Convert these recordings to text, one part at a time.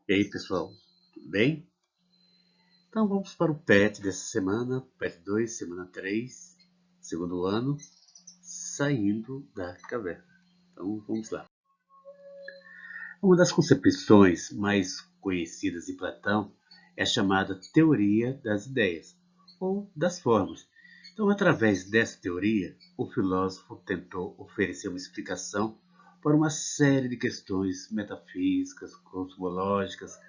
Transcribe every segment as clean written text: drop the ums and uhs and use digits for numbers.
E aí, pessoal, tudo bem? Então vamos para o PET dessa semana, PET 2, semana 3, segundo ano, saindo da caverna. Então vamos lá. Uma das concepções mais conhecidas de Platão é a chamada teoria das ideias, ou das formas. Então, através dessa teoria, o filósofo tentou oferecer uma explicação para uma série de questões metafísicas, cosmológicas,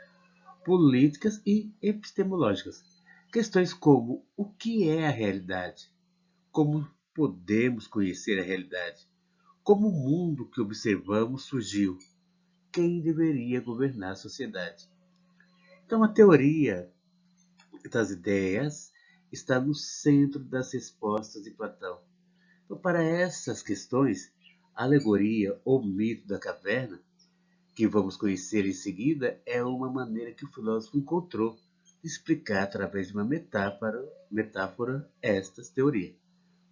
políticas e epistemológicas. Questões como o que é a realidade? Como podemos conhecer a realidade? Como o mundo que observamos surgiu? Quem deveria governar a sociedade? Então, a teoria das ideias está no centro das respostas de Platão. Então, para essas questões, a alegoria ou mito da caverna, que vamos conhecer em seguida, é uma maneira que o filósofo encontrou de explicar através de uma metáfora estas teorias.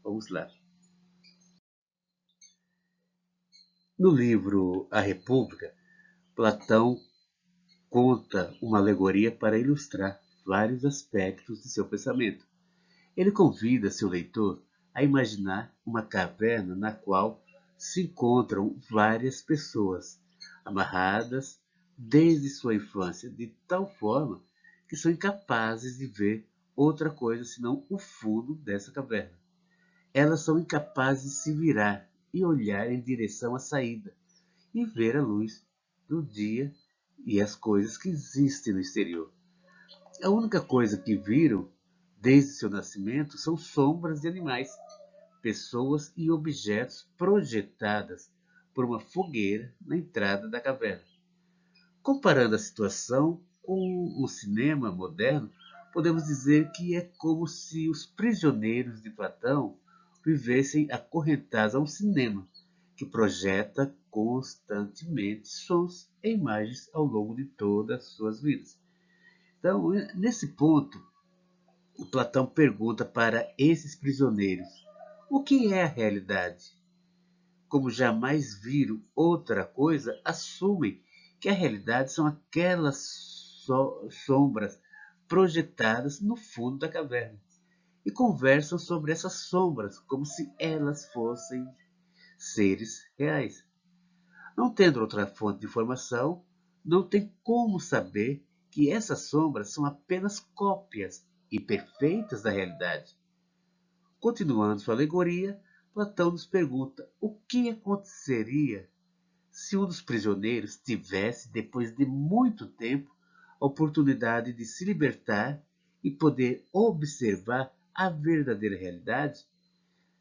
Vamos lá. No livro A República, Platão conta uma alegoria para ilustrar vários aspectos de seu pensamento. Ele convida seu leitor a imaginar uma caverna na qual se encontram várias pessoas amarradas desde sua infância, de tal forma que são incapazes de ver outra coisa senão o fundo dessa caverna. Elas são incapazes de se virar e olhar em direção à saída e ver a luz do dia e as coisas que existem no exterior. A única coisa que viram desde seu nascimento são sombras de animais, pessoas e objetos projetadas por uma fogueira na entrada da caverna. Comparando a situação com o cinema moderno, podemos dizer que é como se os prisioneiros de Platão vivessem acorrentados a um cinema que projeta constantemente sons e imagens ao longo de todas as suas vidas. Então, nesse ponto, o Platão pergunta para esses prisioneiros: o que é a realidade? Como jamais viram outra coisa, assumem que a realidade são aquelas sombras projetadas no fundo da caverna e conversam sobre essas sombras como se elas fossem seres reais. Não tendo outra fonte de informação, não tem como saber que essas sombras são apenas cópias imperfeitas da realidade. Continuando sua alegoria, Platão nos pergunta o que aconteceria se um dos prisioneiros tivesse, depois de muito tempo, a oportunidade de se libertar e poder observar a verdadeira realidade.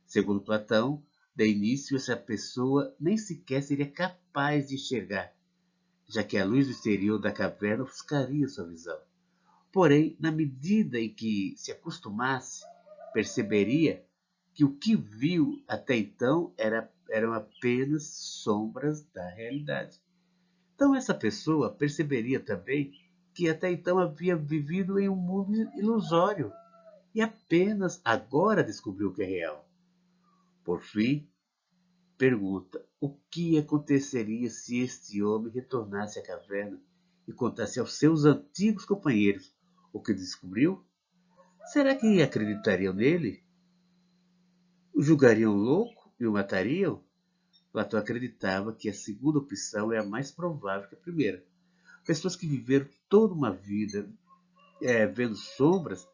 Segundo Platão, de início essa pessoa nem sequer seria capaz de enxergar, já que a luz do exterior da caverna ofuscaria sua visão. Porém, na medida em que se acostumasse, perceberia que o que viu até então eram apenas sombras da realidade. Então, essa pessoa perceberia também que até então havia vivido em um mundo ilusório e apenas agora descobriu o que é real. Por fim, pergunta: o que aconteceria se este homem retornasse à caverna e contasse aos seus antigos companheiros o que descobriu? Será que acreditariam nele? O julgariam louco e o matariam? Platão acreditava que a segunda opção é a mais provável que a primeira. Pessoas que viveram toda uma vida vendo sombras,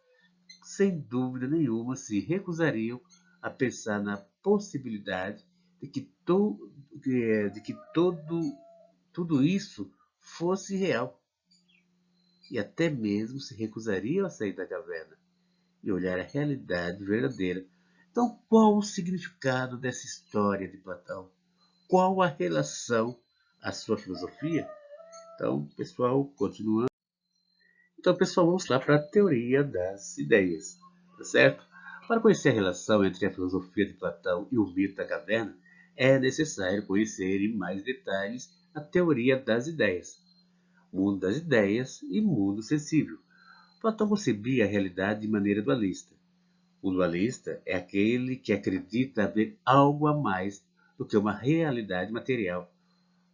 sem dúvida nenhuma, se recusariam a pensar na possibilidade de que, tudo isso fosse real. E até mesmo se recusariam a sair da caverna e olhar a realidade verdadeira. Então, qual o significado dessa história de Platão? Qual a relação à sua filosofia? Então, pessoal, continuando. Então, pessoal, vamos lá para a teoria das ideias, tá certo? Para conhecer a relação entre a filosofia de Platão e o mito da caverna, é necessário conhecer em mais detalhes a teoria das ideias, mundo das ideias e mundo sensível. Platão concebia a realidade de maneira dualista. O dualista é aquele que acredita haver algo a mais do que uma realidade material.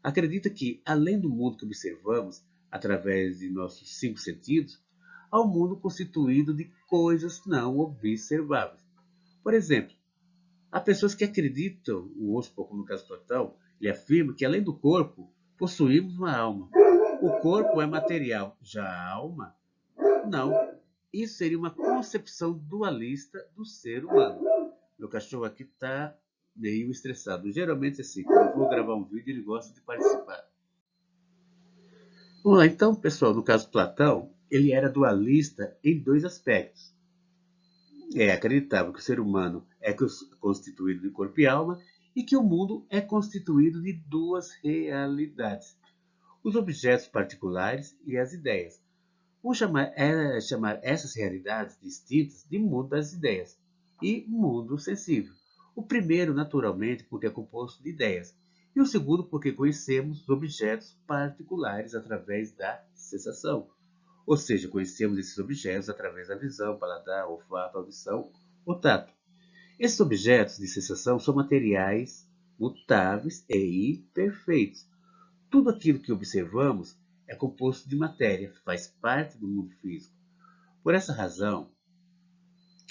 Acredita que, além do mundo que observamos, através de nossos 5 sentidos, ao mundo constituído de coisas não observáveis. Por exemplo, há pessoas que acreditam, o osso, como no caso do Platão, ele afirma que além do corpo, possuímos uma alma. O corpo é material, já a alma, não. Isso seria uma concepção dualista do ser humano. Meu cachorro aqui está meio estressado. Geralmente, assim, quando eu vou gravar um vídeo, ele gosta de participar. Vamos lá, então, pessoal, no caso de Platão, ele era dualista em 2 aspectos. Acreditava que o ser humano é constituído de corpo e alma e que o mundo é constituído de 2 realidades: os objetos particulares e as ideias. Vamos chamar essas realidades distintas de mundo das ideias e mundo sensível. O primeiro, naturalmente, porque é composto de ideias, e o segundo, porque conhecemos os objetos particulares através da sensação. Ou seja, conhecemos esses objetos através da visão, paladar, olfato, audição ou tato. Esses objetos de sensação são materiais, mutáveis e imperfeitos. Tudo aquilo que observamos é composto de matéria, faz parte do mundo físico. Por essa razão,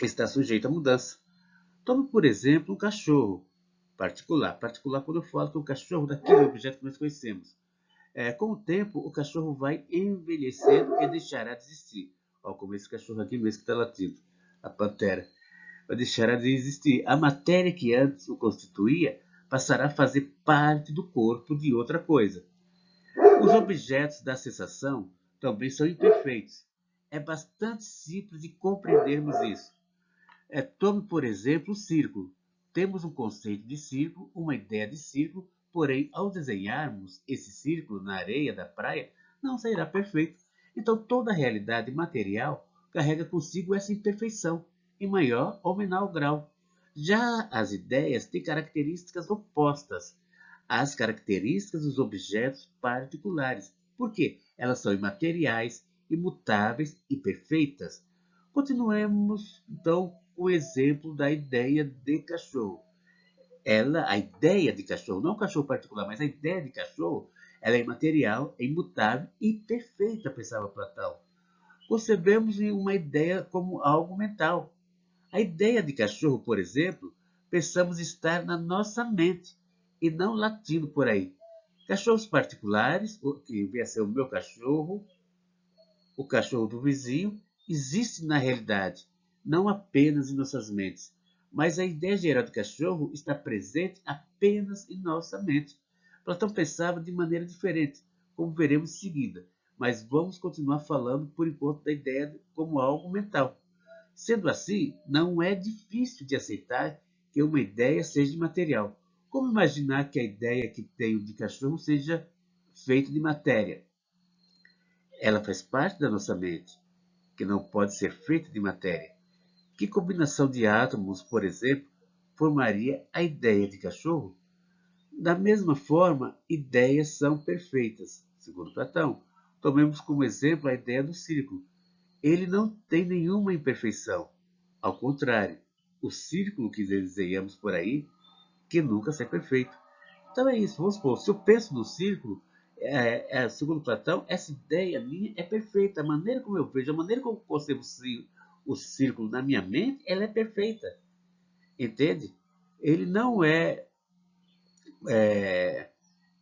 está sujeito à mudança. Tome, por exemplo, um cachorro particular. Particular quando eu falo que é um cachorro daquele objeto que nós conhecemos. Com o tempo, o cachorro vai envelhecendo e deixará de existir. Como esse cachorro aqui mesmo que está latindo, a pantera. Vai deixar de existir. A matéria que antes o constituía passará a fazer parte do corpo de outra coisa. Os objetos da sensação também são imperfeitos. É bastante simples de compreendermos isso. Tome, por exemplo, o círculo. Temos um conceito de círculo, uma ideia de círculo, porém, ao desenharmos esse círculo na areia da praia, não sairá perfeito. Então, toda a realidade material carrega consigo essa imperfeição, em maior ou menor grau. Já as ideias têm características opostas às características dos objetos particulares. Por quê? Elas são imateriais, imutáveis e perfeitas. Continuemos, então, com o exemplo da ideia de cachorro. A ideia de cachorro, não o cachorro particular, mas a ideia de cachorro, ela é imaterial, é imutável e perfeita, pensava Platão. Concebemos uma ideia como algo mental. A ideia de cachorro, por exemplo, pensamos estar na nossa mente e não latindo por aí. Cachorros particulares, que vem a ser o meu cachorro, o cachorro do vizinho, existe na realidade, não apenas em nossas mentes. Mas a ideia geral do cachorro está presente apenas em nossa mente. Platão pensava de maneira diferente, como veremos em seguida, mas vamos continuar falando por enquanto da ideia como algo mental. Sendo assim, não é difícil de aceitar que uma ideia seja imaterial. Como imaginar que a ideia que tenho de cachorro seja feita de matéria? Ela faz parte da nossa mente, que não pode ser feita de matéria. Que combinação de átomos, por exemplo, formaria a ideia de cachorro? Da mesma forma, ideias são perfeitas, segundo Platão. Tomemos como exemplo a ideia do círculo. Ele não tem nenhuma imperfeição. Ao contrário, o círculo que desenhamos por aí, que nunca será perfeito. Então é isso, vamos supor, se eu penso no círculo, segundo Platão, essa ideia minha é perfeita. A maneira como eu vejo, a maneira como eu concebo o círculo na minha mente, ela é perfeita. Entende? Ele não é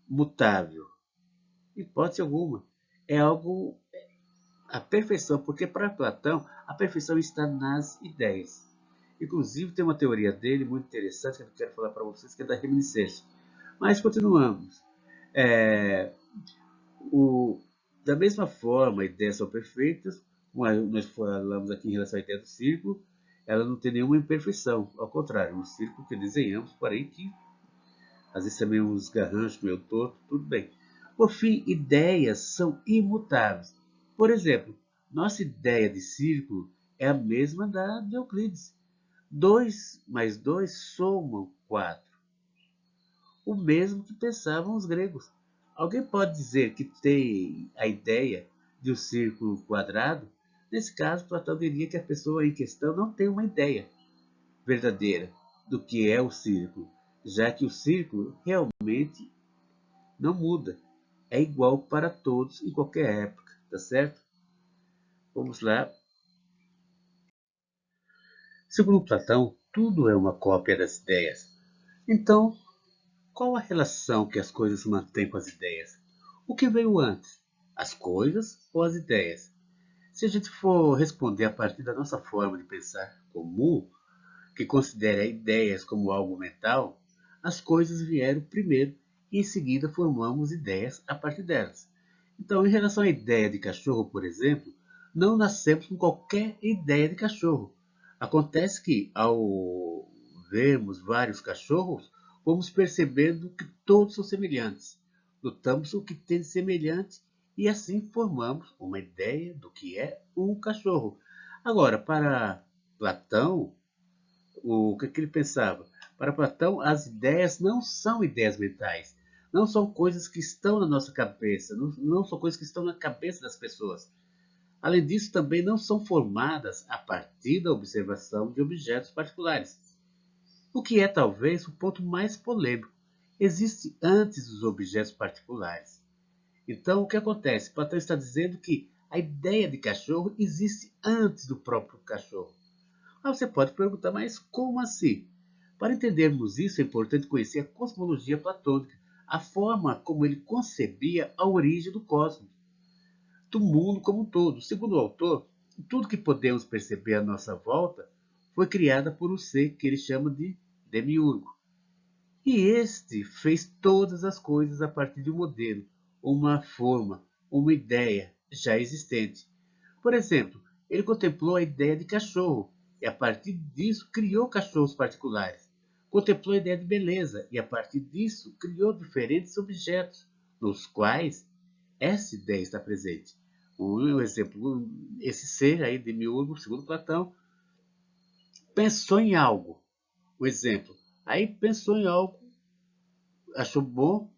mutável, hipótese alguma. É algo, a perfeição, porque para Platão, a perfeição está nas ideias. Inclusive, tem uma teoria dele muito interessante que eu quero falar para vocês, que é da reminiscência. Mas continuamos. É, da mesma forma, ideias são perfeitas, como nós falamos aqui em relação à ideia do círculo, ela não tem nenhuma imperfeição. Ao contrário, um círculo que desenhamos, porém que às vezes também uns garranchos meio torto, tudo bem. Por fim, ideias são imutáveis. Por exemplo, nossa ideia de círculo é a mesma da de Euclides. 2 mais 2 somam 4. O mesmo que pensavam os gregos. Alguém pode dizer que tem a ideia de um círculo quadrado? Nesse caso, Platão diria que a pessoa em questão não tem uma ideia verdadeira do que é o círculo, já que o círculo realmente não muda. é igual para todos em qualquer época, tá certo? Vamos lá. Segundo Platão, tudo é uma cópia das ideias. Então, qual a relação que as coisas mantêm com as ideias? O que veio antes? As coisas ou as ideias? Se a gente for responder a partir da nossa forma de pensar comum, que considera ideias como algo mental, as coisas vieram primeiro e em seguida formamos ideias a partir delas. Então, em relação à ideia de cachorro, por exemplo, não nascemos com qualquer ideia de cachorro. Acontece que, ao vermos vários cachorros, vamos percebendo que todos são semelhantes. Notamos o que tem de semelhante e assim formamos uma ideia do que é um cachorro. Agora, para Platão, o que ele pensava? Para Platão, as ideias não são ideias mentais, não são coisas que estão na nossa cabeça, não são coisas que estão na cabeça das pessoas. Além disso, também não são formadas a partir da observação de objetos particulares. O que é talvez o ponto mais polêmico. Existe antes dos objetos particulares. Então, o que acontece? Platão está dizendo que a ideia de cachorro existe antes do próprio cachorro. Mas você pode perguntar, mas como assim? Para entendermos isso, é importante conhecer a cosmologia platônica, a forma como ele concebia a origem do cosmos, do mundo como um todo. Segundo o autor, tudo que podemos perceber à nossa volta foi criada por um ser que ele chama de demiurgo. E este fez todas as coisas a partir de um modelo, uma forma, uma ideia já existente. Por exemplo, ele contemplou a ideia de cachorro e a partir disso criou cachorros particulares. Contemplou a ideia de beleza e a partir disso criou diferentes objetos nos quais essa ideia está presente. Um exemplo, esse ser aí, Demiurgo, segundo Platão, pensou em algo. Um exemplo, aí pensou em algo, achou bom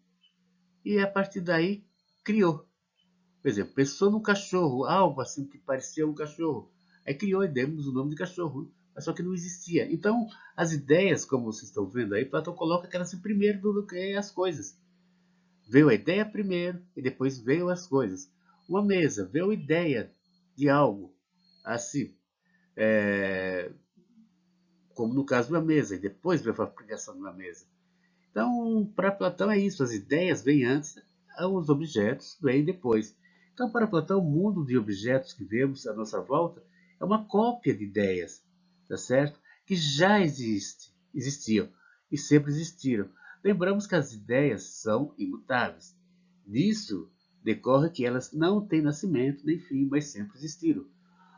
e a partir daí criou. Por exemplo, pensou num cachorro, algo assim que parecia um cachorro. Aí criou e demos o nome de cachorro, mas só que não existia. Então, as ideias, como vocês estão vendo aí, Platão coloca que elas vêm primeiro do que as coisas. Veio a ideia primeiro e depois veio as coisas. Uma mesa, veio a ideia de algo, assim, é, como no caso de uma mesa, e depois veio a criação de uma mesa. Então, para Platão é isso, as ideias vêm antes, os objetos vêm depois. Então, para Platão, o mundo de objetos que vemos à nossa volta é uma cópia de ideias, tá certo? Que já existiam e sempre existiram. Lembramos que as ideias são imutáveis. Disso decorre que elas não têm nascimento nem fim, mas sempre existiram.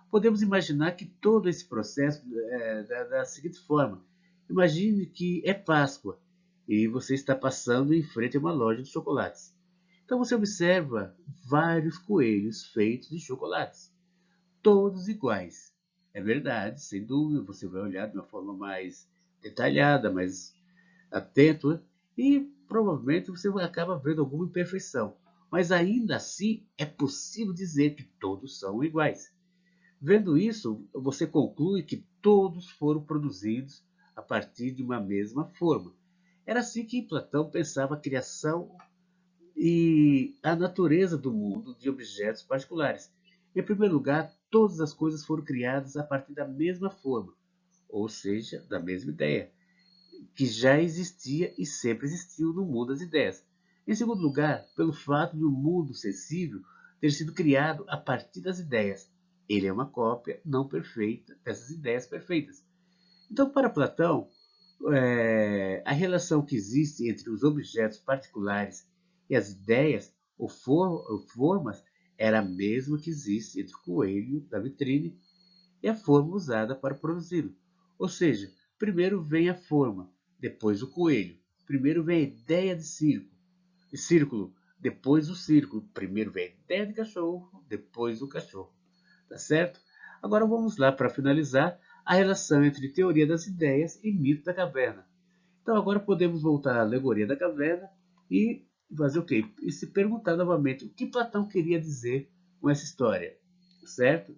Podemos imaginar que todo esse processo é da seguinte forma. Imagine que é Páscoa e você está passando em frente a uma loja de chocolates. Então você observa vários coelhos feitos de chocolates, todos iguais. É verdade, sem dúvida, você vai olhar de uma forma mais detalhada, mais atento, né? E provavelmente você acaba vendo alguma imperfeição. Mas ainda assim é possível dizer que todos são iguais. Vendo isso, você conclui que todos foram produzidos a partir de uma mesma forma. Era assim que Platão pensava a criação e a natureza do mundo de objetos particulares. Em primeiro lugar, todas as coisas foram criadas a partir da mesma forma, ou seja, da mesma ideia, que já existia e sempre existiu no mundo das ideias. Em segundo lugar, pelo fato de o mundo sensível ter sido criado a partir das ideias. Ele é uma cópia não perfeita dessas ideias perfeitas. Então, para Platão, a relação que existe entre os objetos particulares e as ideias ou formas era a mesma que existe entre o coelho da vitrine e a forma usada para produzi-lo. Ou seja, primeiro vem a forma, depois o coelho. Primeiro vem a ideia de círculo, depois o círculo. Primeiro vem a ideia de cachorro, depois o cachorro. Tá certo? Agora vamos lá para finalizar a relação entre teoria das ideias e mito da caverna. Então agora podemos voltar à alegoria da caverna e fazer o quê? E se perguntar novamente o que Platão queria dizer com essa história, certo?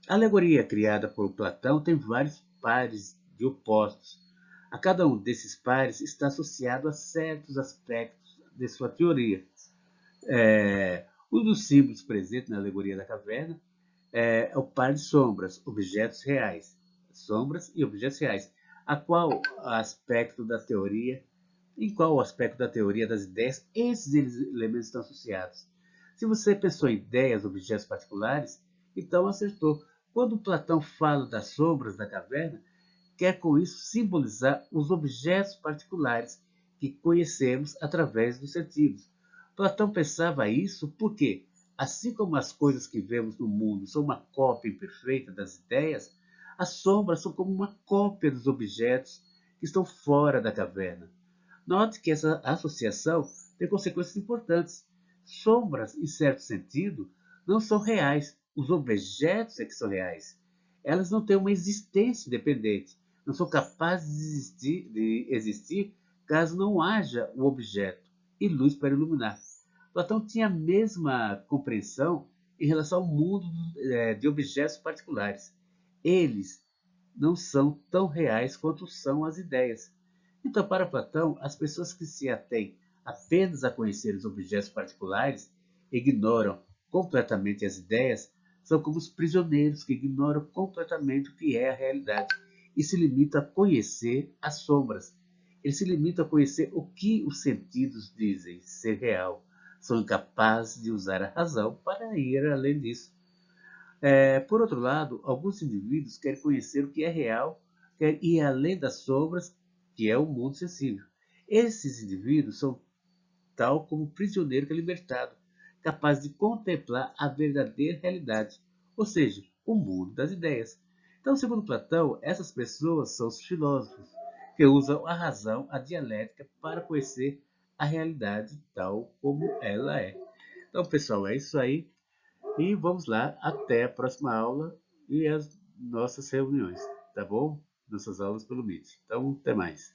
A alegoria criada por Platão tem vários pares de opostos. A cada um desses pares está associado a certos aspectos de sua teoria. Um dos símbolos presentes na alegoria da caverna é o par de sombras, objetos reais. Sombras e objetos reais. A qual aspecto da teoria, em qual aspecto da teoria das ideias esses elementos estão associados? Se você pensou em ideias, objetos particulares, então acertou. Quando Platão fala das sombras da caverna, quer com isso simbolizar os objetos particulares que conhecemos através dos sentidos. Platão pensava isso porque, assim como as coisas que vemos no mundo são uma cópia imperfeita das ideias, as sombras são como uma cópia dos objetos que estão fora da caverna. Note que essa associação tem consequências importantes. Sombras, em certo sentido, não são reais. Os objetos é que são reais. Elas não têm uma existência independente. Não são capazes de existir caso não haja o objeto e luz para iluminar. Platão tinha a mesma compreensão em relação ao mundo de objetos particulares. Eles não são tão reais quanto são as ideias. Então, para Platão, as pessoas que se atêm apenas a conhecer os objetos particulares, ignoram completamente as ideias, são como os prisioneiros que ignoram completamente o que é a realidade e se limitam a conhecer as sombras. Eles se limitam a conhecer o que os sentidos dizem ser real. São incapazes de usar a razão para ir além disso. Por outro lado, alguns indivíduos querem conhecer o que é real, querem ir além das sombras, que é o mundo sensível. Esses indivíduos são tal como um prisioneiro que é libertado, capaz de contemplar a verdadeira realidade, ou seja, o mundo das ideias. Então, segundo Platão, essas pessoas são os filósofos, que usam a razão, a dialética, para conhecer a realidade tal como ela é. Então, pessoal, é isso aí. E vamos lá, até a próxima aula e as nossas reuniões, tá bom? Nossas aulas pelo Meet. Então, até mais.